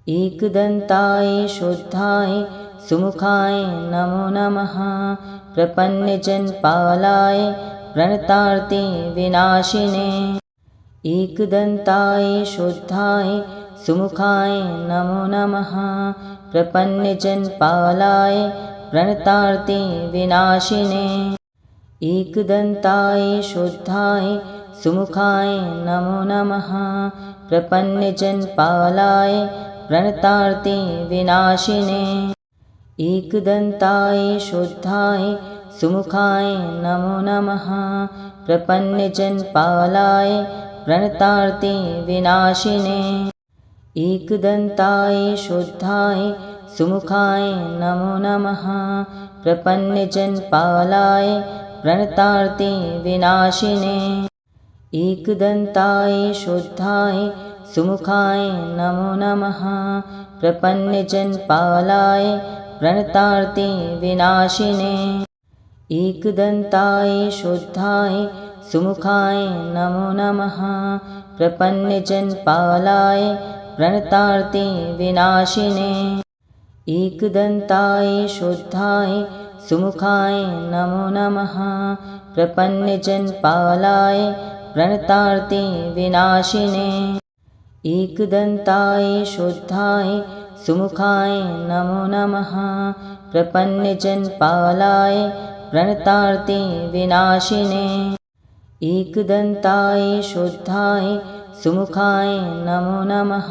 एकदन्ताय शुद्धाय सुमुखाय नमो नमः। प्रपन्नजनपालाय प्रणतार्ति विनाशिने एकदन्ताय शुद्धाय सुमुखाय नमो नमः। प्रपन्नजनपालाय प्रणतार्ति विनाशिने एकदन्ताय शुद्धाय सुमुखाय नमो नमः। प्रपन्नजनपालाय प्रणतार्ति विनाशिने एकदन्ताय शुद्धाय सुमुखाय नमो नमः। प्रपन्नजनपालाय प्रणतार्ति विनाशिने एकदन्ताय शुद्धाय सुमुखाय नमो नमः। प्रपन्नजनपालाय प्रणतार्ति विनाशिने एकदन्ताय शुद्धाय सुमुखाय नमो नमः। प्रपन्नजनपालाय प्रणतार्ति विनाशिने एकदन्ताय शुद्धाय सुमुखाय नमो नमः। प्रपन्नजनपालाय प्रणतार्ति विनाशिने एकदन्ताय शुद्धाय सुमुखाय नमो नमः। प्रपन्नजनपालाय प्रणतार्ति विनाशिने एकदन्ताय शुद्धाय सुमुखाय नमो नमः। प्रपन्नजनपालाय प्रणतार्ति विनाशिने एकदन्ताय शुद्धाय सुमुखाय नमो नमः।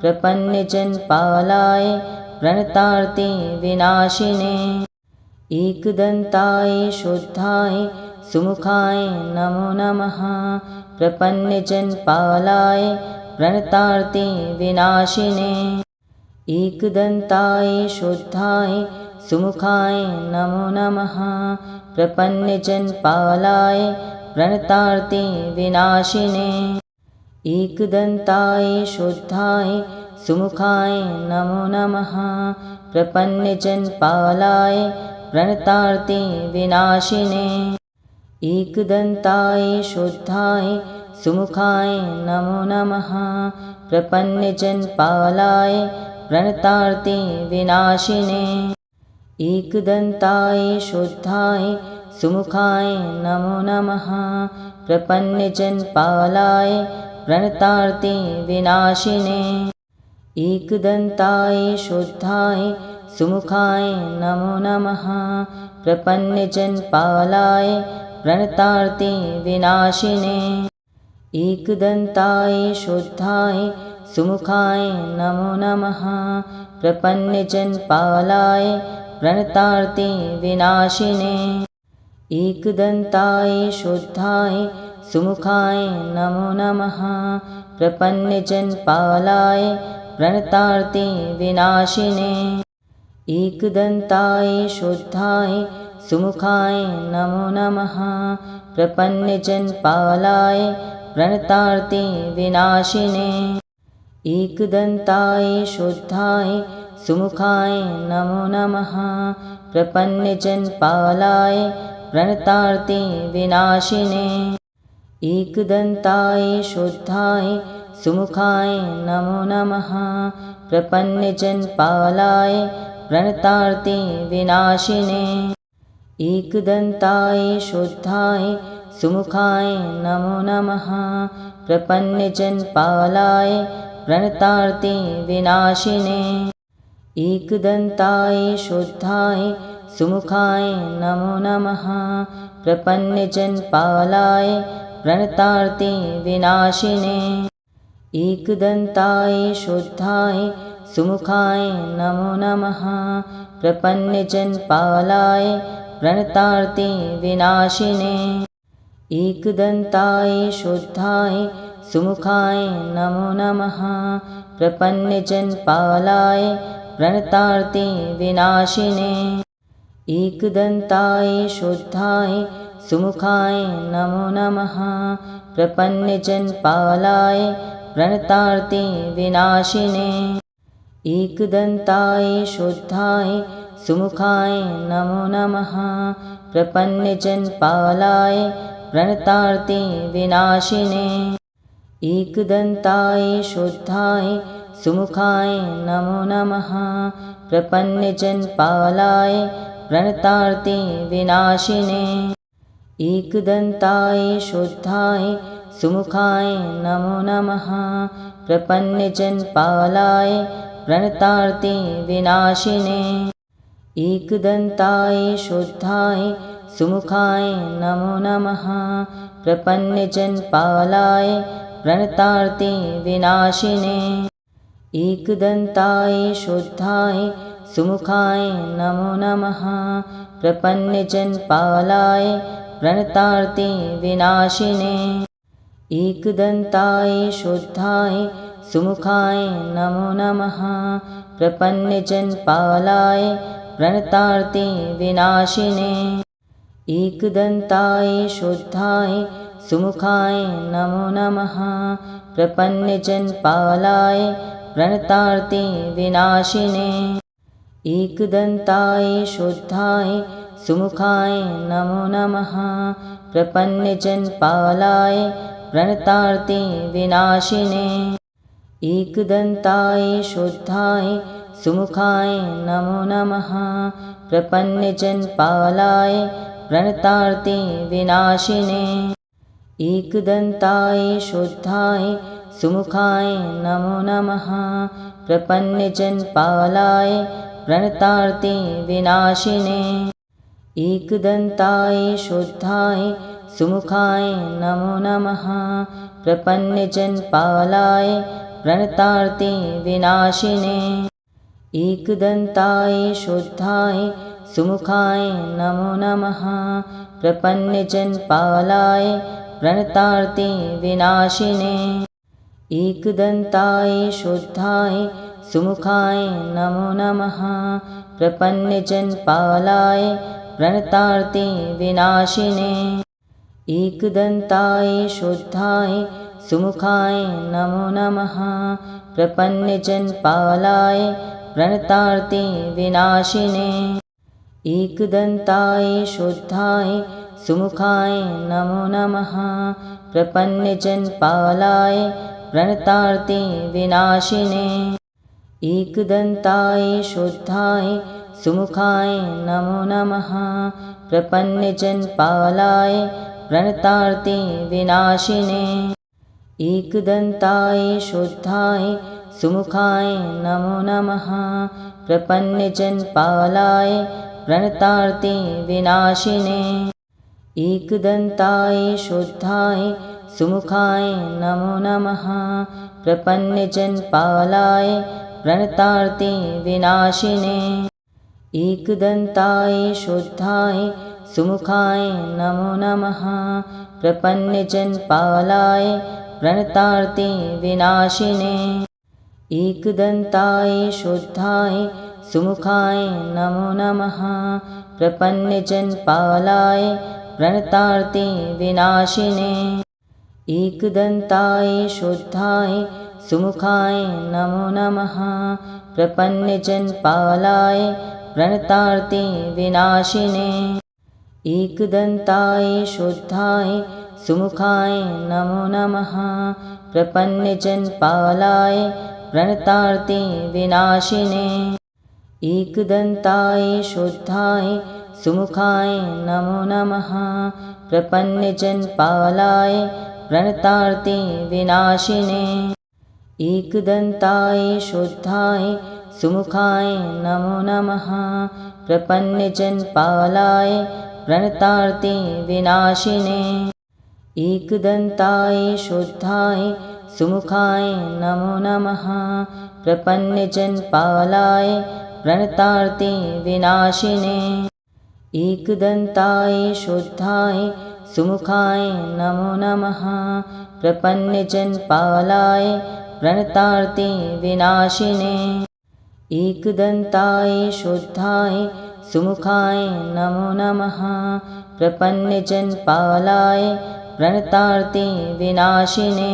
प्रपन्नजनपालाय प्रणतार्ति विनाशिने एकदन्ताय शुद्धाय सुमुखाय नमो नमः। प्रपन्नजनपालाय प्रणतार्ति विनाशिने एकदन्ताय शुद्धाय सुमुखाय नमो नमः। प्रपन्नजनपालाय प्रणतार्ति विनाशिने एकदन्ताय शुद्धाय सुमुखाय नमो नमः। प्रपन्नजनपालाय प्रणतार्ति विनाशिने एकदन्ताय शुद्धाय सुमुखाय नमो नमः। प्रपन्नजनपालाय प्रणतार्ति विनाशिने एकदन्ताय शुद्धाय सुमुखाय नमो नमः। प्रपन्नजनपालाय प्रणतार्ति विनाशिने एकदन्ताय शुद्धाय सुमुखाय नमो नमः। प्रपन्नजनपालाय प्रणतार्ति विनाशिने एकदन्ताय शुद्धाय सुमुखाय नमो नमः। प्रपन्नजनपालाय प्रणतार्ति विनाशिने एकदन्ताय शुद्धाय सुमुखाय नमो नमः। प्रपन्नजनपालाय प्रणतार्ति विनाशिने एकदन्ताय शुद्धाय सुमुखाय नमो नमः। प्रपन्नजनपालाय प्रणतार्ति विनाशिने एकदन्ताय शुद्धाय सुमुखाय नमो नमः। प्रपन्नजनपालाय प्रणतार्ति विनाशिने एकदन्ताय शुद्धाय सुमुखाय नमो नमः। प्रपन्नजनपालाय प्रणतार्ति विनाशिने एकदन्ताय शुद्धाय सुमुखाय नमो नमः। प्रपन्नजनपालाय प्रणतार्ति विनाशिने एकदन्ताय शुद्धाय सुमुखाय नमो नमः। प्रपन्नजनपालाय प्रणतार्ति विनाशिने एकदन्ताय शुद्धाय सुमुखाय नमो नमः। प्रपन्नजनपालाय प्रणतार्ति विनाशिने एकदन्ताय शुद्धाय सुमुखाय नमो नमः। प्रपन्नजनपालाय प्रणतार्ति विनाशिने एकदन्ताय शुद्धाय सुमुखाय नमो नमः। प्रपन्नजनपालाय प्रणतार्ति विनाशिने एकदन्ताय शुद्धाय सुमुखाय नमो नमः। प्रपन्नजनपालाय प्रणतार्ति विनाशिने एकदन्ताय शुद्धाय सुमुखाय नमो नमः। प्रपन्नजनपालाय प्रणतार्ति विनाशिने एकदन्ताय शुद्धाय सुमुखाय नमो नमः। प्रपन्नजनपालाय प्रणतार्ति विनाशिने एकदन्ताय शुद्धाय सुमुखाय नमो नमः। प्रपन्नजनपालाय प्रणतार्ति विनाशिने एकदन्ताय शुद्धाय सुमुखाय नमो नमः। प्रपन्नजनपालाय प्रणतार्ति विनाशिने एकदन्ताय शुद्धाय सुमुखाय नमो नमः। प्रपन्नजनपालाय प्रणतार्ति विनाशिने एकदन्ताय शुद्धाय सुमुखाय नमो नमः। प्रपन्नजनपालाय प्रणतार्ति विनाशिने एकदन्ताय शुद्धाय सुमुखाय नमो नमः। प्रपन्नजनपालाय प्रणतार्ति विनाशिने एकदन्ताय शुद्धाय सुमुखाय नमो नमः। प्रपन्नजनपालाय प्रणतार्ति विनाशिने एकदन्ताय शुद्धाय सुमुखाय नमो नमः। प्रपन्नजनपालाय प्रणतार्ति विनाशिने एकदन्ताय शुद्धाय सुमुखाय नमो नमः। प्रपन्नजनपालाय प्रणतार्ति विनाशिने एकदन्ताय शुद्धाय सुमुखाय नमो नमः। प्रपन्नजनपालाय प्रणतार्ति विनाशिने एकदन्ताय शुद्धाय सुमुखाय नमो नमः। प्रपन्नजनपालाय प्रणतार्ति विनाशिने एकदन्ताय शुद्धाय सुमुखाय नमो नमः। प्रपन्नजनपालाय प्रणतार्ति विनाशिने एकदन्ताय शुद्धाय सुमुखाय नमो नमः। प्रपन्नजनपालाय प्रणतार्ति विनाशिने एकदन्ताय शुद्धाय सुमुखाय नमो नमः। प्रपन्नजनपालाय प्रणतार्ति विनाशिने एकदन्ताय शुद्धाय सुमुखाय नमो नमः। प्रपन्नजनपालाय प्रणतार्ति विनाशिने एकदन्ताय शुद्धाय सुमुखाय नमो नमः। प्रपन्नजनपालाय प्रणतार्ति विनाशिने एकदन्ताय शुद्धाय सुमुखाय नमो नमः। प्रपन्नजनपालाय प्रणतार्ति विनाशिने एकदन्ताय शुद्धाय सुमुखाय नमो नमः। प्रपन्नजनपालाय प्रणतार्ति विनाशिने एकदन्ताय शुद्धाय सुमुखाय नमो नमः। प्रपन्नजनपालाय प्रणतार्ति विनाशिने एकदन्ताय शुद्धाय सुमुखाय नमो नमः। प्रपन्नजनपालाय प्रणतार्ति विनाशिने एकदन्ताय शुद्धाय सुमुखाय नमो नमः। प्रपन्नजनपालाय प्रणतार्ति विनाशिने एकदन्ताय शुद्धाय सुमुखाय नमो नमः। प्रपन्नजनपालाय प्रणतार्ति विनाशिने एकदन्ताय शुद्धाय सुमुखाय नमो नमः। प्रपन्नजनपालाय प्रणतार्ति विनाशिने एकदन्ताय शुद्धाय सुमुखाय नमो नमः। प्रपन्नजनपालाय प्रणतार्ति विनाशिने एकदन्ताय शुद्धाय सुमुखाय नमो नमः। प्रपन्नजनपालाय प्रणतार्ति विनाशिने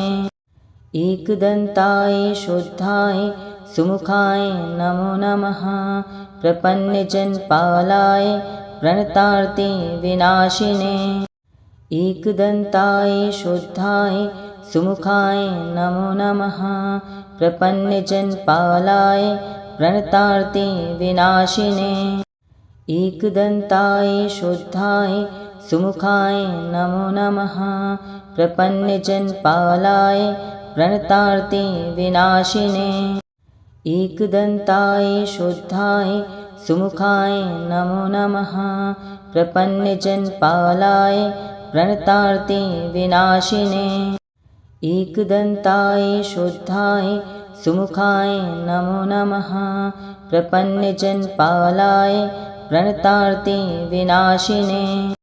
एकदन्ताय शुद्धाय सुमुखाय नमो नमः। प्रपन्नजनपालाय प्रणतार्ति विनाशिने एकदन्ताय शुद्धाय सुमुखाय नमो नमः। प्रपन्नजनपालाय प्रणतार्ति विनाशिने एकदन्ताय शुद्धाय सुमुखाय नमो नमः प्रपन्नजनपालाय प्रणतार्ति विनाशिने एकदन्ताय शुद्धाय सुमुखाय नमो नमः प्रपन्नजनपालाय प्रणतार्ति विनाशिने एकदन्ताय शुद्धाय सुमुखाय नमो नमः प्रपन्नजनपालाय प्रणतार्ति विनाशिने।